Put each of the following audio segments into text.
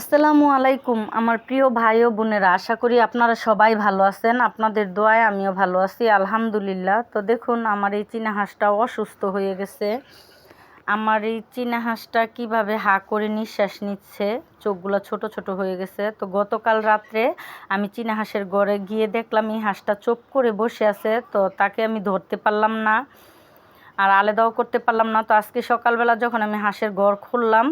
আসসালামু আলাইকুম আমার প্রিয় ভাই ও বোনেরা, আশা করি আপনারা সবাই ভালো আছেন। আপনাদের দোয়ায় আমিও ভালো আছি, আলহামদুলিল্লাহ। তো দেখুন, আমার এই চীনা হাঁসটা অসুস্থ হয়ে গেছে। আমার এই চীনা হাঁসটা কীভাবে হা করে নিঃশ্বাস নিচ্ছে, চোখগুলো ছোট ছোট হয়ে গেছে। তো গতকাল রাত্রে আমি চীনা হাঁসের ঘরে গিয়ে দেখলাম এই হাঁসটা চুপ করে বসে আছে। তো তাকে আমি ধরতে পারলাম না আর আলাদাও করতে পারলাম না। তো আজকে সকালবেলা যখন আমি হাঁসের ঘর খুললাম,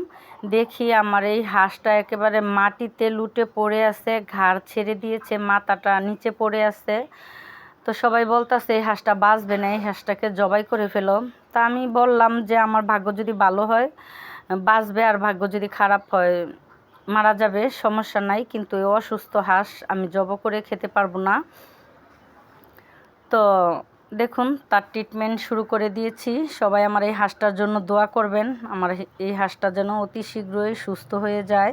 দেখি আমার এই হাঁসটা একেবারে মাটিতে লুটে পড়ে আছে, ঘাড় ছেড়ে দিয়েছে, মাথাটা নিচে পড়ে আছে। তো সবাই বলতেছে এই হাঁসটা বাঁচবে না, এই হাঁসটাকে জবাই করে ফেলো। তা আমি বললাম যে আমার ভাগ্য যদি ভালো হয় বাঁচবে, আর ভাগ্য যদি খারাপ হয় মারা যাবে, সমস্যা নাই, কিন্তু এই অসুস্থ হাঁস আমি জবাই করে খেতে পারবো না। তো দেখুন, তার ট্রিটমেন্ট শুরু করে দিয়েছি। সবাই আমার এই হাঁসটার জন্য দোয়া করবেন, আমার এই হাঁসটা যেন অতি শীঘ্রই সুস্থ হয়ে যায়।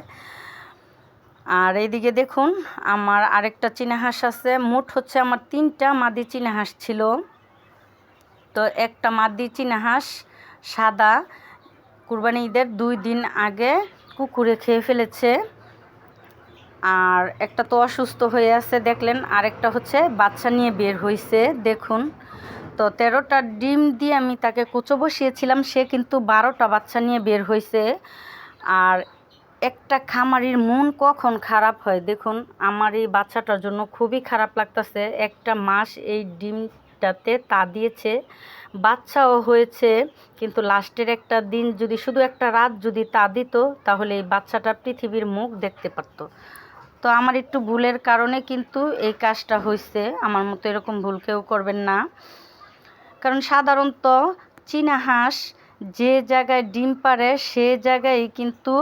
আর এইদিকে দেখুন, আমার আরেকটা চীনা হাঁস আছে। মোট হচ্ছে আমার 3টা মাদি চীনা হাঁস ছিল। তো একটা মাদি চীনা হাঁস সাদা কুরবানি ঈদের 2 দিন আগে কুকুরে খেয়ে ফেলেছে, আর একটা তো অসুস্থ হয়ে আছে দেখলেন, আরেকটা হচ্ছে বাচ্চা নিয়ে বের হয়েছে দেখুন। তো 13টা ডিম দিয়ে আমি তাকে কুচো বসিয়েছিলাম, সে কিন্তু 12টা বাচ্চা নিয়ে বের হয়েছে। আর একটা খামারির মন কখন খারাপ হয় দেখুন, আমার এই বাচ্চাটার জন্য খুবই খারাপ লাগতেছে। একটা মাস এই ডিমটাতে তা দিয়েছে, বাচ্চাও হয়েছে, কিন্তু লাস্টের একটা দিন যদি শুধু একটা রাত যদি তা দিত, তাহলে এই বাচ্চাটা পৃথিবীর মুখ দেখতে পারতো। তো আমার একটু ভুলের কারণে কিন্তু এই কাজটা হয়েছে। আমার মতো এরকম ভুল কেউ করবেন না, কারণ সাধারণত চীনা হাঁস যে জায়গায় ডিম পাড়ে সে জায়গায় কিন্তু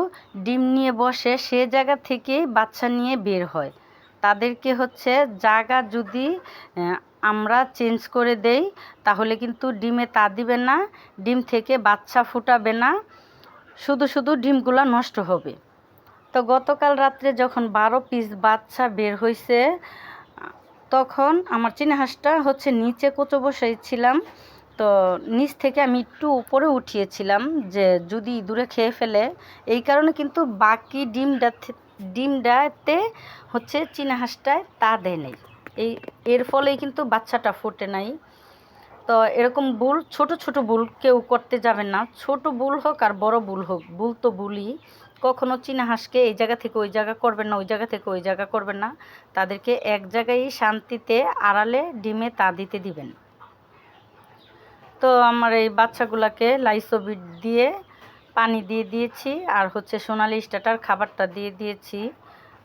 ডিম নিয়ে বসে, সে জায়গা থেকেই বাচ্চা নিয়ে বের হয়। তাদেরকে হচ্ছে জায়গা যদি আমরা চেঞ্জ করে দেই, তাহলে কিন্তু ডিমে তা দিবে না, ডিম থেকে বাচ্চা ফুটাবে না, শুধু শুধু ডিমগুলো নষ্ট হবে। তো গতকাল রাত্রে যখন 12 পিস বাচ্চা বের হয়েছে, তখন আমার চীনা হাঁসটা হচ্ছে নিচে কোচো বসাইছিলাম। তো নিচ থেকে আমি একটু উপরে উঠিয়েছিলাম যে যদি দূরে খেয়ে ফেলে, এই কারণে কিন্তু বাকি ডিমটাতে হচ্ছে চীনা হাঁসটায় তা দেয় নাই, এর ফলেই কিন্তু বাচ্চাটা ফোটে নাই। তো এরকম ভুল, ছোট ছোট ভুল কেউ করতে যাবেন না। ছোট ভুল হোক আর বড় ভুল হোক, ভুল তো ভুলই। কখনো চীনা হাঁসকে এই জায়গা থেকে ওই জায়গা করবেন না, ওই জায়গা থেকে ওই জায়গা করবেন না। তাদেরকে এক জায়গায় শান্তিতে আড়ালে ডিমে তা দিতে দিবেন। তো আমার এই বাচ্চাগুলোকে লাইসোবিট দিয়ে পানি দিয়ে দিয়েছি, আর হচ্ছে সোনালি স্টার্টার খাবারটা দিয়ে দিয়েছি।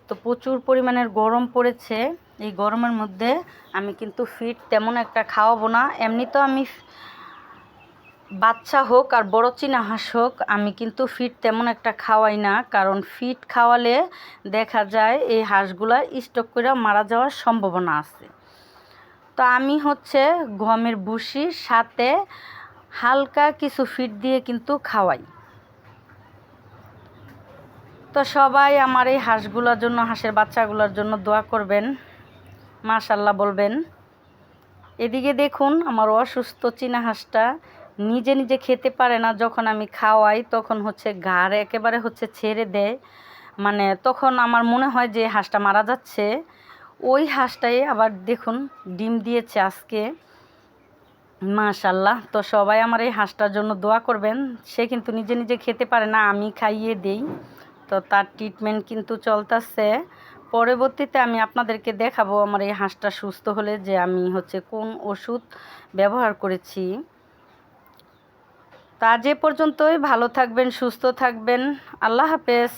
তো প্রচুর পরিমাণের গরম পড়েছে, এই গরমের মধ্যে আমি কিন্তু ফিড তেমন একটা খাওয়াবো না। এমনি তো আমি বাচ্চা হোক আর বড় চীনা হাঁস হোক, আমি কিন্তু ফিড তেমন একটা খাওয়াই না, কারণ ফিড খাওয়ালে দেখা যায় এই হাঁসগুলা স্টক করে মারা যাওয়ার সম্ভাবনা আছে। তো আমি হচ্ছে গমের ভুসির সাথে হালকা কিছু ফিড দিয়ে কিন্তু খাওয়াই। তো সবাই আমার এই হাঁসগুলোর জন্য, হাঁসের বাচ্চাগুলোর জন্য দোয়া করবেন, মাশাল্লাহ বলবেন। এদিকে দেখুন, আমার অসুস্থ চীনা হাঁসটা নিজে নিজে খেতে পারে না, যখন আমি খাওয়াই তখন হচ্ছে ঘাড় একেবারে হচ্ছে ছেড়ে দেয়, মানে তখন আমার মনে হয় যে হাঁসটা মারা যাচ্ছে। ওই হাঁসটাই আবার দেখুন ডিম দিয়েছে আজকে, মাশাল্লাহ। তো সবাই আমার এই হাঁসটার জন্য দোয়া করবেন। সে কিন্তু নিজে নিজে খেতে পারে না, আমি খাইয়ে দেই। তো তার ট্রিটমেন্ট কিন্তু চলতেছে। পরবর্তীতে আমি আপনাদেরকে দেখাবো আমার এই হাঁসটা সুস্থ হলে যে আমি হচ্ছে কোন ওষুধ ব্যবহার করেছি। তা আজ এ পর্যন্তই, ভালো থাকবেন, সুস্থ থাকবেন, আল্লাহ হাফেজ।